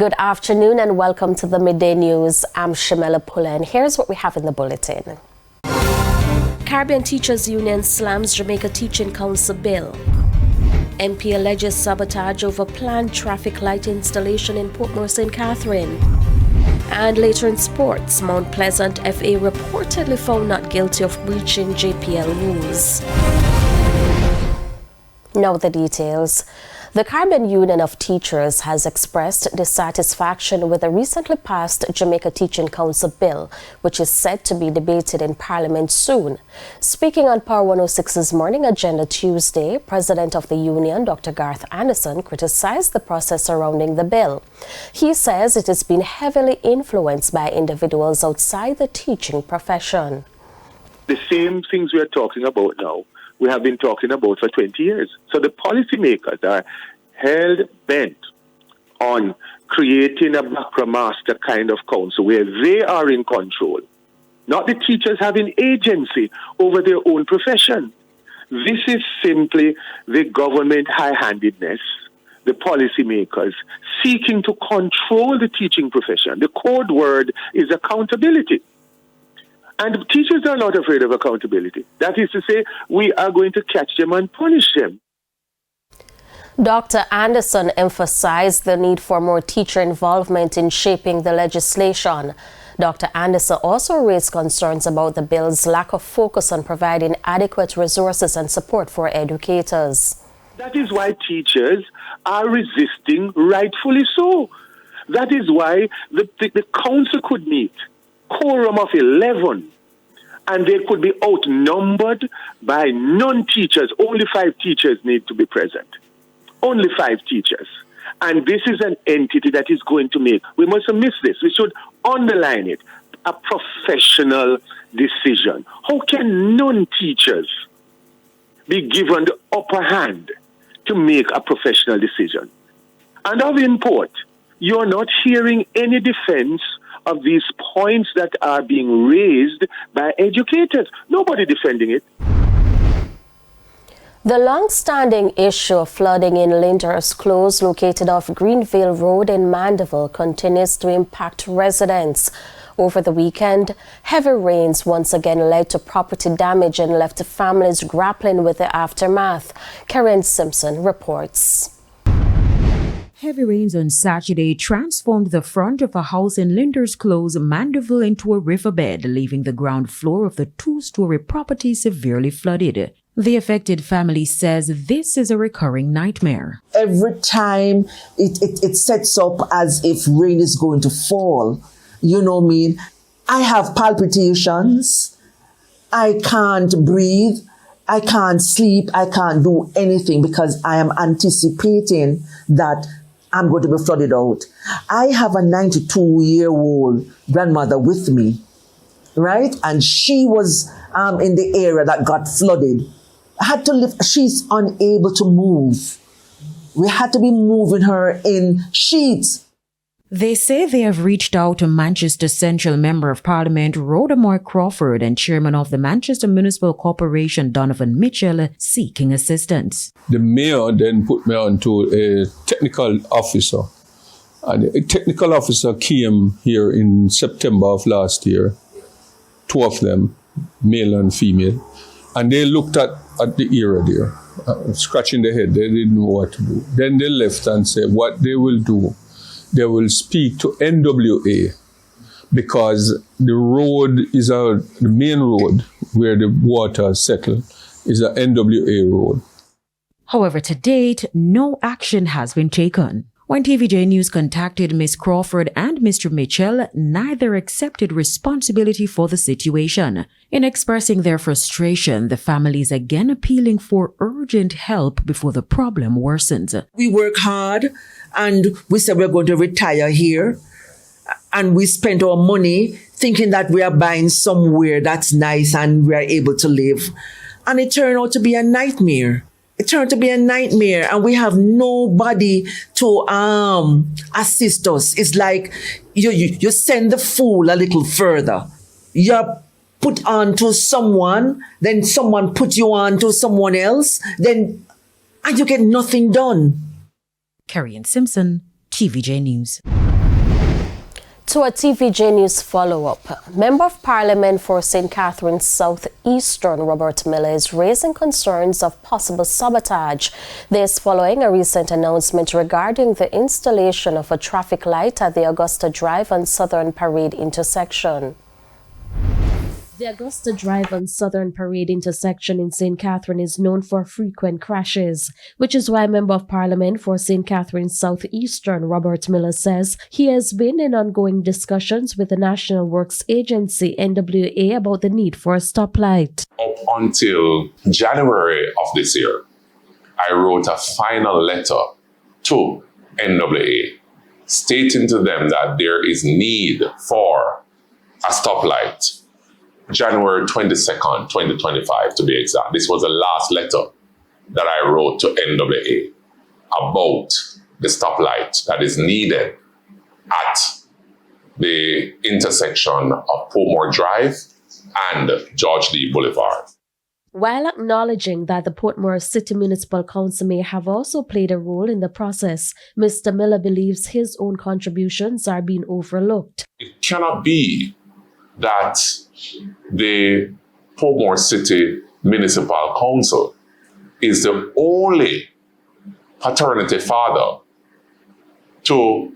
Good afternoon and welcome to the Midday News. I'm Shamela Pullen. Here's what we have in the bulletin. Caribbean Teachers Union slams Jamaica Teaching Council bill. MP alleges sabotage over planned traffic light installation in Portmore St. Catherine. And later in sports, Mount Pleasant FA reportedly found not guilty of breaching JPL rules. Now the details. The Caribbean Union of Teachers has expressed dissatisfaction with the recently passed Jamaica Teaching Council bill, which is set to be debated in Parliament soon. Speaking on Power 106's Morning Agenda Tuesday, President of the Union, Dr. Garth Anderson, criticized the process surrounding the bill. He says it has been heavily influenced by individuals outside the teaching profession. The same things we are talking about now, we have been talking about for 20 years. So the policymakers are held bent on creating a backroom master kind of council where they are in control, not the teachers having agency over their own profession. This is simply the government high-handedness, the policymakers seeking to control the teaching profession. The code word is accountability. And teachers are not afraid of accountability. That is to say, we are going to catch them and punish them. Dr. Anderson emphasized the need for more teacher involvement in shaping the legislation. Dr. Anderson also raised concerns about the bill's lack of focus on providing adequate resources and support for educators. That is why teachers are resisting, rightfully so. That is why the council could meet, quorum of 11, and they could be outnumbered by non-teachers. Only 5 teachers need to be present. Only 5 teachers. And this is an entity that is going to make, we mustn't miss this, we should underline it, a professional decision. How can non-teachers be given the upper hand to make a professional decision? And of import, you're not hearing any defense of these points that are being raised by educators. Nobody defending it. The long-standing issue of flooding in Lyndhurst Close, located off Greenville Road in Mandeville, continues to impact residents. Over the weekend, heavy rains once again led to property damage and left families grappling with the aftermath. Karen Simpson reports. Heavy rains on Saturday transformed the front of a house in Lyndhurst Close, Mandeville, into a riverbed, leaving the ground floor of the 2-story property severely flooded. The affected family says this is a recurring nightmare. Every time it sets up as if rain is going to fall. You know what I mean? I have palpitations. I can't breathe. I can't sleep. I can't do anything because I am anticipating that I'm going to be flooded out. I have a 92-year-old grandmother with me, right? And she was in the area that got flooded. I had to lift. She's unable to move. We had to be moving her in sheets. They say they have reached out to Manchester Central Member of Parliament Rhoda Moore Crawford and Chairman of the Manchester Municipal Corporation Donovan Mitchell seeking assistance. The mayor then put me on to a technical officer. And a technical officer came here in September of last year, 2 of them, male and female, and they looked at the area there, scratching their head. They didn't know what to do. Then they left and said what they will do. They will speak to NWA because the road is the main road where the water settled is a NWA road. However, to date, no action has been taken. When TVJ News contacted Ms. Crawford and Mr. Mitchell, neither accepted responsibility for the situation. In expressing their frustration, the families again appealing for urgent help before the problem worsens. We work hard and we said we're going to retire here. And we spent our money thinking that we are buying somewhere that's nice and we are able to live. And it turned out to be a nightmare. It turned to be a nightmare and we have nobody to assist us. It's like you send the fool a little further. You're put on to someone, then someone put you on to someone else, and you get nothing done. Karen Simpson, TVJ News. To a TVJ News follow-up, Member of Parliament for St. Catherine's South Eastern Robert Miller is raising concerns of possible sabotage. This following a recent announcement regarding the installation of a traffic light at the Augusta Drive and Southern Parade intersection. The Augusta Drive and Southern Parade intersection in St. Catherine is known for frequent crashes, which is why Member of Parliament for St. Catherine's South Eastern Robert Miller says he has been in ongoing discussions with the National Works Agency NWA about the need for a stoplight. Up until January of this year, I wrote a final letter to NWA stating to them that there is need for a stoplight. January 22nd, 2025 to be exact. This was the last letter that I wrote to NWA about the stoplight that is needed at the intersection of Portmore Drive and George D. Boulevard. While acknowledging that the Portmore City Municipal Council may have also played a role in the process, Mr. Miller believes his own contributions are being overlooked. It cannot be that the Portmore City Municipal Council is the only paternity father to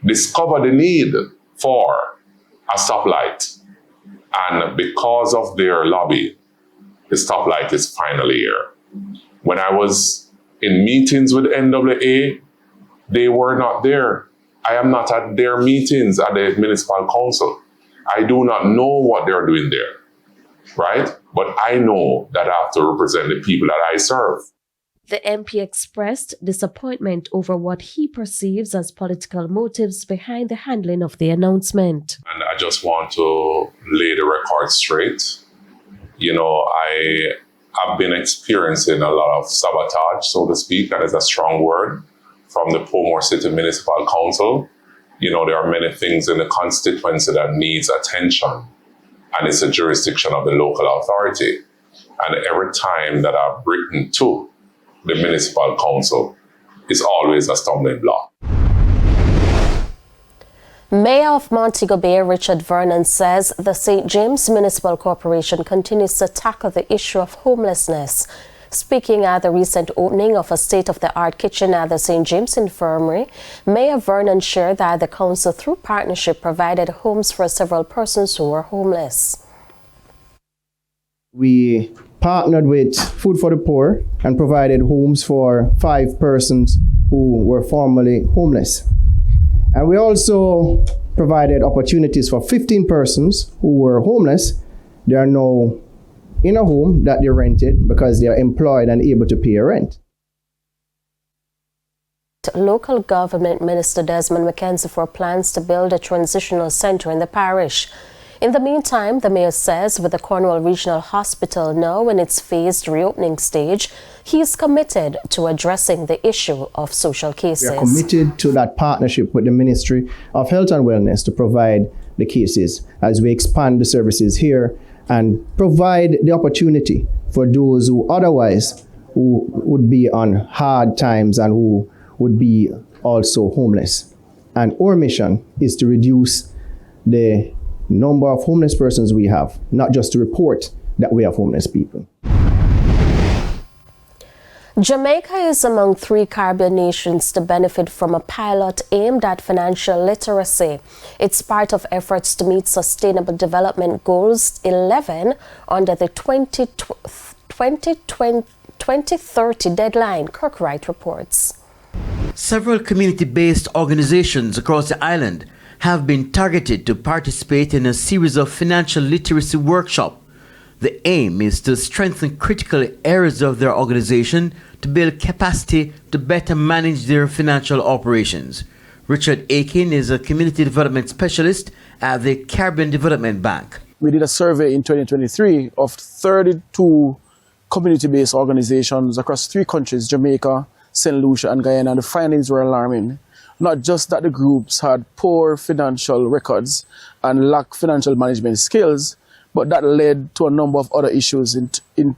discover the need for a stoplight. And because of their lobby, the stoplight is finally here. When I was in meetings with NWA, they were not there. I am not at their meetings at the Municipal Council. I do not know what they're doing there, right? But I know that I have to represent the people that I serve. The MP expressed disappointment over what he perceives as political motives behind the handling of the announcement. And I just want to lay the record straight. You know, I have been experiencing a lot of sabotage, so to speak, that is a strong word, from the Portmore City Municipal Council. You know, there are many things in the constituency that needs attention, and it's a jurisdiction of the local authority. And every time that I've written to the municipal council, it's always a stumbling block. Mayor of Montego Bay, Richard Vernon, says the St. James Municipal Corporation continues to tackle the issue of homelessness. Speaking at the recent opening of a state-of-the-art kitchen at the St. James Infirmary, Mayor Vernon shared that the council, through partnership, provided homes for several persons who were homeless. We partnered with Food for the Poor and provided homes for 5 persons who were formerly homeless. And we also provided opportunities for 15 persons who were homeless. They are now in a home that they rented because they are employed and able to pay rent. Local Government Minister Desmond McKenzie for plans to build a transitional centre in the parish. In the meantime, the mayor says with the Cornwall Regional Hospital now in its phased reopening stage, he is committed to addressing the issue of social cases. We are committed to that partnership with the Ministry of Health and Wellness to provide the cases as we expand the services here and provide the opportunity for those who otherwise who would be on hard times and who would be also homeless. And our mission is to reduce the number of homeless persons we have, not just to report that we have homeless people. Jamaica is among 3 Caribbean nations to benefit from a pilot aimed at financial literacy. It's part of efforts to meet Sustainable Development Goals 11 under the 2030 deadline, Kirkwright reports. Several community-based organizations across the island have been targeted to participate in a series of financial literacy workshops. The aim is to strengthen critical areas of their organization to build capacity to better manage their financial operations. Richard Aiken is a community development specialist at the Caribbean Development Bank. We did a survey in 2023 of 32 community-based organizations across 3 countries, Jamaica, St. Lucia, and Guyana, and the findings were alarming. Not just that the groups had poor financial records and lacked financial management skills, but that led to a number of other issues in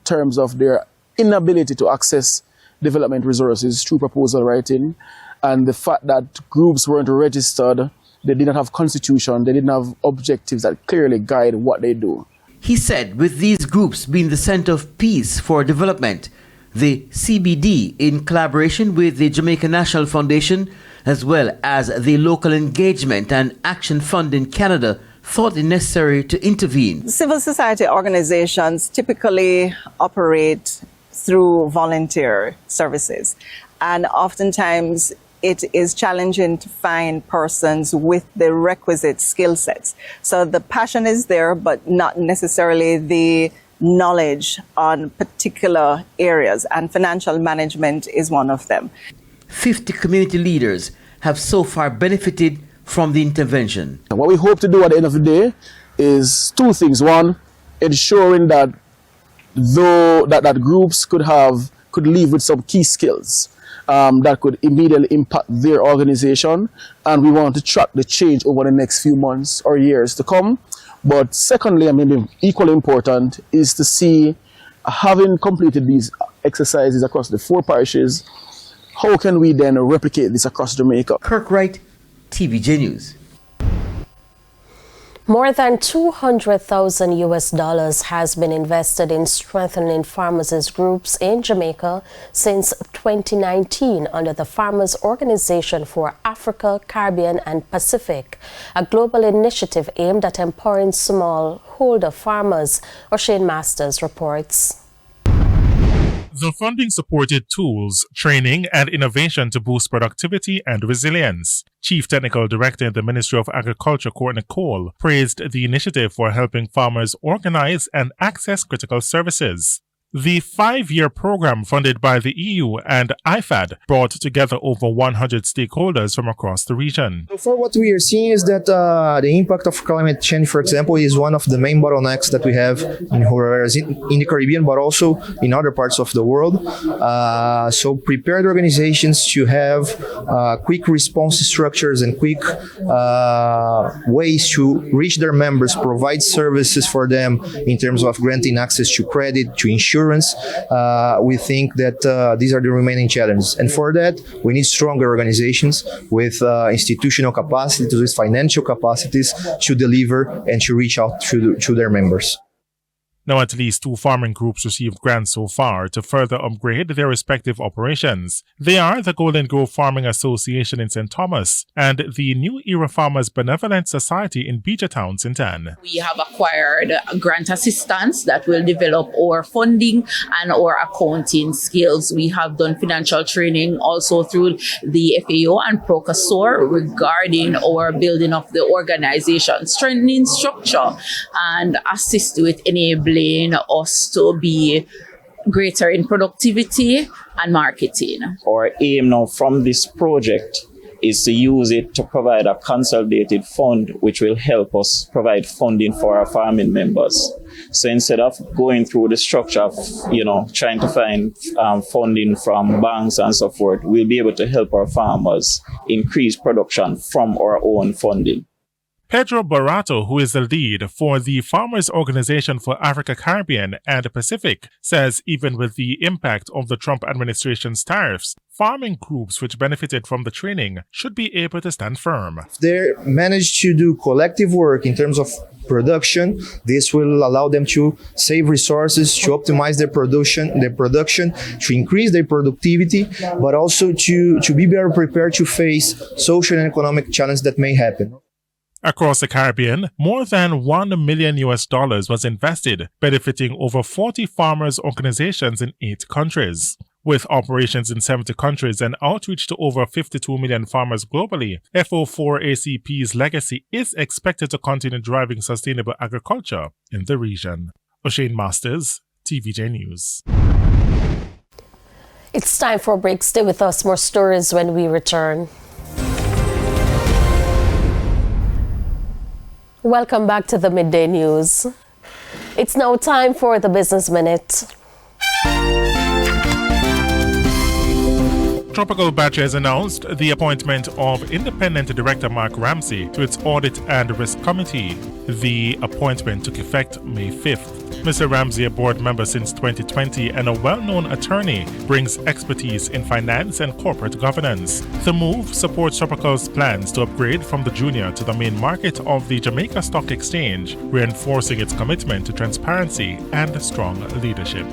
terms of their inability to access development resources through proposal writing, and the fact that groups weren't registered They did not have constitution. They didn't have objectives that clearly guide what they do. He said with these groups being the center of peace for development, the CBD, in collaboration with the Jamaican National Foundation, as well as the Local Engagement and Action Fund in Canada, thought it necessary to intervene. Civil society organizations typically operate through volunteer services, and oftentimes it is challenging to find persons with the requisite skill sets. So the passion is there, but not necessarily the knowledge on particular areas, and financial management is one of them. 50 community leaders have so far benefited from the intervention. And what we hope to do at the end of the day is two things. One, ensuring that that groups could leave with some key skills that could immediately impact their organization, and we want to track the change over the next few months or years to come. But secondly, and maybe equally important, is to see, having completed these exercises across the 4 parishes, how can we then replicate this across Jamaica? Kirk Wright, TVJ News. More than $200,000 has been invested in strengthening farmers' groups in Jamaica since 2019 under the Farmers Organization for Africa, Caribbean and Pacific, a global initiative aimed at empowering smallholder farmers. O'Shane Masters reports. The funding supported tools, training, and innovation to boost productivity and resilience. Chief Technical Director in the Ministry of Agriculture, Courtney Cole, praised the initiative for helping farmers organize and access critical services. The 5-year program funded by the EU and IFAD brought together over 100 stakeholders from across the region. For what we are seeing is that the impact of climate change, for example, is one of the main bottlenecks that we have in the Caribbean, but also in other parts of the world. So prepared organizations to have quick response structures and quick ways to reach their members, provide services for them in terms of granting access to credit, to insurance. We think that these are the remaining challenges. And for that, we need stronger organizations with institutional capacities, with financial capacities to deliver and to reach out to their members. Now, at least 2 farming groups received grants so far to further upgrade their respective operations. They are the Golden Grove Farming Association in St. Thomas and the New Era Farmers Benevolent Society in Beechertown, St. Anne. We have acquired grant assistance that will develop our funding and our accounting skills. We have done financial training also through the FAO and Procasor regarding our building of the organization, strengthening structure, and assist with enabling us to be greater in productivity and marketing. Our aim now from this project is to use it to provide a consolidated fund which will help us provide funding for our farming members. So instead of going through the structure of, trying to find funding from banks and so forth, we'll be able to help our farmers increase production from our own funding. Pedro Barato, who is the lead for the Farmers Organization for Africa, Caribbean and Pacific, says even with the impact of the Trump administration's tariffs, farming groups which benefited from the training should be able to stand firm. If they manage to do collective work in terms of production, this will allow them to save resources, to optimize their production, to increase their productivity, but also to be better prepared to face social and economic challenges that may happen. Across the Caribbean, more than $1 million was invested, benefiting over 40 farmers' organizations in 8 countries. With operations in 70 countries and outreach to over 52 million farmers globally, FO4ACP's legacy is expected to continue driving sustainable agriculture in the region. O'Shane Masters, TVJ News. It's time for a break. Stay with us. More stories when we return. Welcome back to the Midday News. It's now time for the Business Minute. Tropical Battery has announced the appointment of independent director Mark Ramsey to its Audit and Risk Committee. The appointment took effect May 5th. Mr. Ramsey, a board member since 2020 and a well-known attorney, brings expertise in finance and corporate governance. The move supports Tropical's plans to upgrade from the junior to the main market of the Jamaica Stock Exchange, reinforcing its commitment to transparency and strong leadership.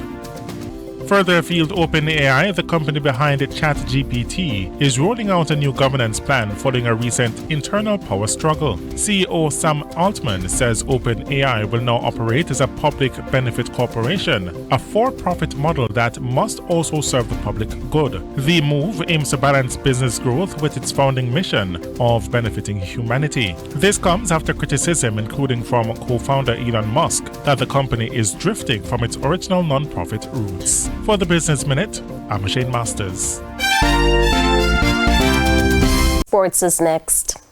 Further afield, OpenAI, the company behind ChatGPT, is rolling out a new governance plan following a recent internal power struggle. CEO Sam Altman says OpenAI will now operate as a public benefit corporation, a for-profit model that must also serve the public good. The move aims to balance business growth with its founding mission of benefiting humanity. This comes after criticism, including from co-founder Elon Musk, that the company is drifting from its original non-profit roots. For the Business Minute, I'm Shane Masters. Sports is next.